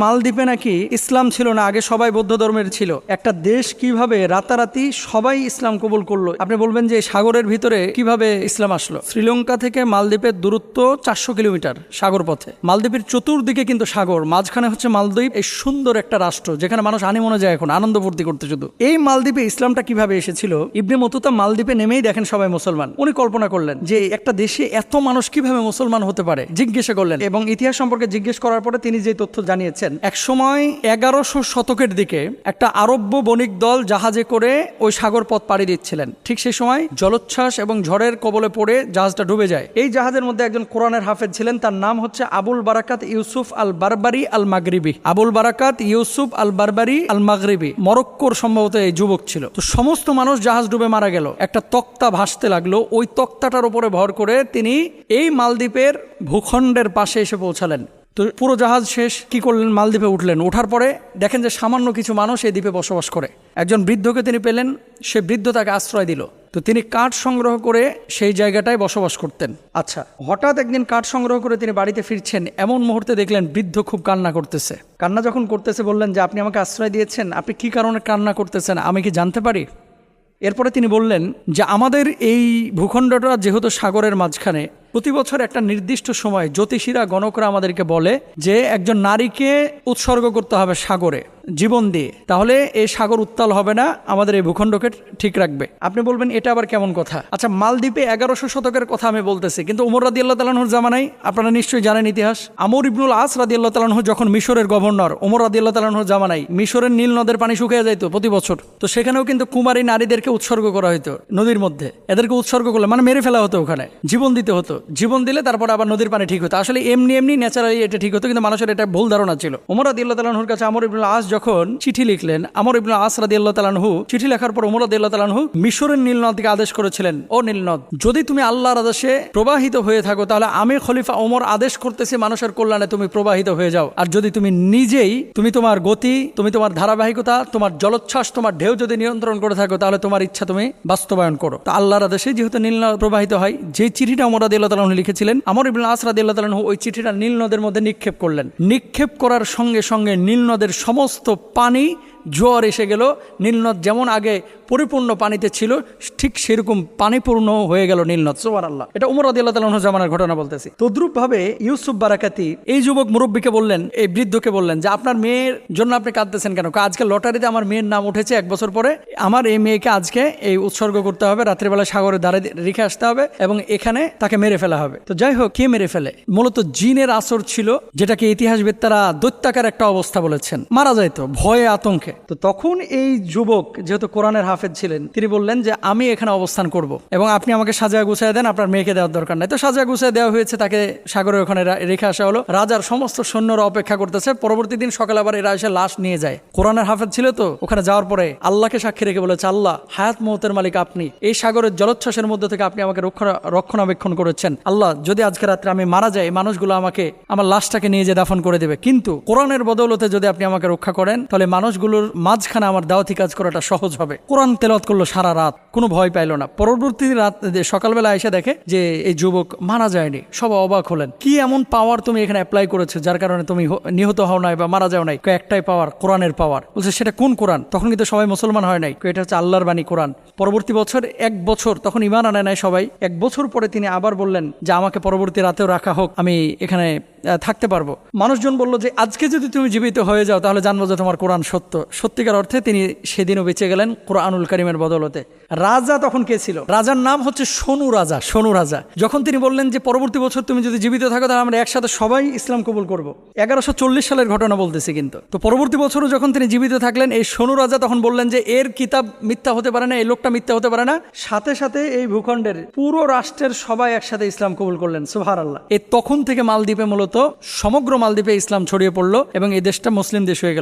মালদ্বীপে নাকি ইসলাম ছিল না, আগে সবাই বৌদ্ধ ধর্মের ছিল। একটা দেশ কিভাবে রাতারাতি সবাই ইসলাম কবুল করলো? আপনি বলবেন যে সাগরের ভিতরে কিভাবে ইসলাম আসলো? শ্রীলঙ্কা থেকে মালদ্বীপের দূরত্ব 400 কিলোমিটার সাগর পথে। মালদ্বীপের চতুর্দিকে কিন্তু সাগর, মাঝখানে হচ্ছে মালদ্বীপ। এই সুন্দর একটা রাষ্ট্র যেখানে মানুষ আনিমনে যায় এখন আনন্দ ফুর্তি করতে। শুধু এই মালদ্বীপে ইসলামটা কিভাবে এসেছিল? ইবনে বতুতা মালদ্বীপে নেমেই দেখেন সবাই মুসলমান। উনি কল্পনা করলেন যে একটা দেশে এত মানুষ কিভাবে মুসলমান হতে পারে, জিজ্ঞাসা করলেন এবং ইতিহাস সম্পর্কে জিজ্ঞেস করার পরে তিনি যে তথ্য জানিয়েছেন, এক সময় 1100 শতকের দিকে একটা আরব্য বণিক দল জাহাজে করে ওই সাগর পথ পাড়ি দিচ্ছিলেন। ঠিক সেই সময় জলোচ্ছ্বাস এবং ঝড়ের কবলে পড়ে জাহাজটা ডুবে যায়। এই জাহাজের মধ্যে একজন কোরআনের হাফেজ ছিলেন, তার নাম হচ্ছে আবুল বারাকাত ইউসুফ আল বারবারি আল মাগরিবি। আবুল বারাকাত ইউসুফ আল বারবারি আল মাগরিবি মরক্কোর সম্ভবত এই যুবক ছিল। তো সমস্ত মানুষ জাহাজ ডুবে মারা গেল। একটা তক্তা ভাসতে লাগলো, ওই তক্তাটার উপরে ভর করে তিনি এই মালদ্বীপের ভূখণ্ডের পাশে এসে পৌঁছালেন। তো পুরো জাহাজ শেষ, কি করলেন? মালদ্বীপে উঠলেন। ওঠার পরে দেখেন যে সামান্য কিছু মানুষ এই দ্বীপে বসবাস করে। একজন বৃদ্ধকে তিনি পেলেন, সে বৃদ্ধ তাকে আশ্রয় দিল। তো তিনি কাঠ সংগ্রহ করে সেই জায়গাটায় বসবাস করতেন। আচ্ছা, হঠাৎ একদিন কাঠ সংগ্রহ করে তিনি বাড়িতে ফিরছেন, এমন মুহূর্তে দেখলেন বৃদ্ধ খুব কান্না করতেছে। কান্না যখন করতেছে বললেন যে আপনি আমাকে আশ্রয় দিয়েছেন, আপনি কি কারণে কান্না করতেছেন আমি কি জানতে পারি? এরপরে তিনি বললেন যে আমাদের এই ভূখণ্ডটা যেহেতু সাগরের মাঝখানে, প্রতি বছর একটা নির্দিষ্ট সময় জ্যোতিষীরা গণকরা আমাদেরকে বলে যে একজন নারীকে উৎসর্গ করতে হবে সাগরে জীবন দিয়ে, তাহলে এই সাগর উত্তাল হবে না, আমাদের এই ভূখণ্ডকে ঠিক রাখবে। আপনি বলবেন এটা আবার কেমন কথা? আচ্ছা, মালদ্বীপে 1100 শতকের কথা আমি বলতেছি, কিন্তু ওমর রাদিয়াল্লাহু তাআলা আনহুর জামানায় আপনারা নিশ্চয়ই জানেন ইতিহাস। আমর ইবনুল আস রাদিয়াল্লাহু তাআলা আনহু যখন মিশরের গভর্নর, ওমর রাদিয়াল্লাহু তাআলা আনহুর জামানায় মিশরের নীল নদের পানি শুকিয়ে যাইতো প্রতি বছর। তো সেখানেও কিন্তু কুমারী নারীদেরকে উৎসর্গ করা হতো নদীর মধ্যে। এদেরকে উৎসর্গ করলে মানে মেরে ফেলা হতো, ওখানে জীবন দিতে হতো। জীবন দিলে তারপর আবার নদীর পানি ঠিক হতো। আসলে এমনি এমনি ন্যাচারালি এটা ঠিক হতো, কিন্তু মানুষের এটা ভুল ধারণা ছিল। ওমর রাদিয়াল্লাহু তাআলা আনহুর কাছে আমর ইবনুল আস যখন চিঠি লিখলেন, আমর ইবনুল আস রাদিয়াল্লাহু তাআলা আনহু চিঠি লেখার পর ওমর রাদিয়াল্লাহু তাআলা আনহু মিশরের নীল নদকে আদেশ করেছিলেন, ও নীল নদ, যদি তুমি আল্লাহর আদেশে প্রবাহিত হয়ে থাকো তাহলে আমি খলিফা ওমর আদেশ করতেছি মানুষের কল্যাণে তুমি প্রবাহিত হয়ে যাও। আর যদি তুমি নিজেই তোমার গতি, তোমার ধারাবাহিকতা, তোমার জলোচ্ছ্বাস, তোমার ঢেউ যদি নিয়ন্ত্রণ করে থাকো তাহলে তোমার ইচ্ছা তুমি বাস্তবায়ন করো। তো আল্লাহর আদেশে যেহেতু নীল নদ প্রবাহিত হয়, যে চিঠিটা ওমর রাদিয়াল্লাহু তাআলা আনহু লিখেছিলেন, আমর ইবনুল আস রাদিয়াল্লাহু তাআলা আনহু ওই চিঠিটা নীল নদের মধ্যে নিক্ষেপ করলেন। নিক্ষেপ করার সঙ্গে সঙ্গে নীল নদের সমস্ত পানি জোয়ার এসে গেল। নীলনদ যেমন আগে পরিপূর্ণ পানিতে ছিল, ঠিক সেরকম পানিপূর্ণ হয়ে গেল নীলনদ। সুবহানাল্লাহ। এটা ওমর রাদিয়াল্লাহু তাআলা আনহু জামানার ঘটনা বলতেছি। তদ্রূপ ভাবে ইউসুফ বারাকাতি এই যুবক মুরব্বীকে বললেন, এই বৃদ্ধকে বললেন যে আপনার মেয়ের জন্য আপনি কাঁদতেছেন কেন? আজকে লটারিতে আমার মেয়ের নাম উঠেছে, 1 বছর পরে আমার এই মেয়েকে আজকে এই উৎসর্গ করতে হবে, রাত্রিবেলা সাগরের ধারে রেখে আসতে হবে এবং এখানে তাকে মেরে ফেলা হবে। তো যাই হোক, কে মেরে ফেলে? মূলত জিনের আসর ছিল, যেটাকে ইতিহাসবিদরা দৈত্যাকার একটা অবস্থা বলেছেন। মারা যাইতো ভয়ে আতঙ্কে। তো তখন এই যুবক যেহেতু কোরআনের হাফেজ ছিলেন, তিনি বললেন যে আমি এখানে অবস্থান করব এবং আপনি আমাকে সাজায় গুছায় দেন, আপনার মেয়েকে দেওয়ার দরকার নাই। তো সাজায় গুছায় দেওয়া হয়েছে, তাকে সাগরের ওখানে রেখে আসা হলো। রাজার সমস্ত সৈন্যরা অপেক্ষা করতেছে। পরবর্তী দিন সকালে আবার এরা এসে লাশ নিয়ে যায়। কোরআনের হাফেজ ছিল তো, ওখানে যাওয়ার পরে আল্লাহকে সাক্ষী রেখে বলেছে, আল্লাহ, হায়াত মওতের মালিক আপনি, এই সাগরের জলোচ্ছ্বাসের মধ্যে থেকে আপনি আমাকে রক্ষণাবেক্ষণ করেছেন। আল্লাহ, যদি আজকে রাত্রে আমি মারা যাই, মানুষগুলো আমাকে আমার লাশটাকে নিয়ে যে দাফন করে দেবে, কিন্তু কোরআনের বদৌলতে যদি আপনি আমাকে রক্ষা করেন তাহলে মানুষগুলোর মাঝখানে আমার দাওয়াতি কাজ করাটা সহজ হবে। কোরআন তেলাওয়াত করলো সারা রাত, কোনো ভয় পাইল না। পরবর্তী রাত সকালবেলা এসে দেখে যে এই যুবক মারা যায়নি। সব অবাক হলেন, কি এমন পাওয়ার তুমি এখানে অ্যাপ্লাই করেছো যার কারণে তুমি নিহত হও নাই বা মারা যাও নাই? একটাই পাওয়ার, কোরআনের পাওয়ার। বলছে সেটা কোন কোরআন? তখন কিন্তু সবাই মুসলমান হয় নাই, এটা হচ্ছে আল্লাহর বাণী কোরআন। পরবর্তী বছর 1 বছর তখন ঈমান আনে নাই সবাই। 1 বছর পরে তিনি আবার বললেন যে আমাকে পরবর্তী রাতেও রাখা হোক, আমি এখানে থাকতে পারবো। মানুষজন বলল যে আজকে যদি তুমি জীবিত হয়ে যাও তাহলে জানবো যে তোমার কোরআন সত্য। সত্যিকার অর্থে তিনি সেদিনও বেঁচে গেলেন কোরআনুল কারীমের বদৌলতে। রাজা তখন কে ছিল? রাজার নাম হচ্ছে সনু রাজা। সনু রাজা যখন তিনি বললেন যে পরবর্তী বছর তুমি যদি জীবিত থাকো তাহলে আমরা একসাথে সবাই ইসলাম কবুল করব, 1140 সালের ঘটনা বলতেছি কিন্তু। তো পরবর্তী বছরও যখন তিনি জীবিত থাকলেন, এই সনু রাজা তখন বললেন যে এর কিতাব মিথ্যা হতে পারে না, এই লোকটা মিথ্যা হতে পারে না। সাথে সাথে এই ভূখণ্ডের পুরো রাষ্ট্রের সবাই একসাথে ইসলাম কবুল করলেন। সুবহানাল্লাহ। এই তখন থেকে মালদ্বীপে মূলত সমগ্র মালদ্বীপে ইসলাম ছড়িয়ে পড়লো এবং এই দেশটা মুসলিম দেশ হয়ে গেল।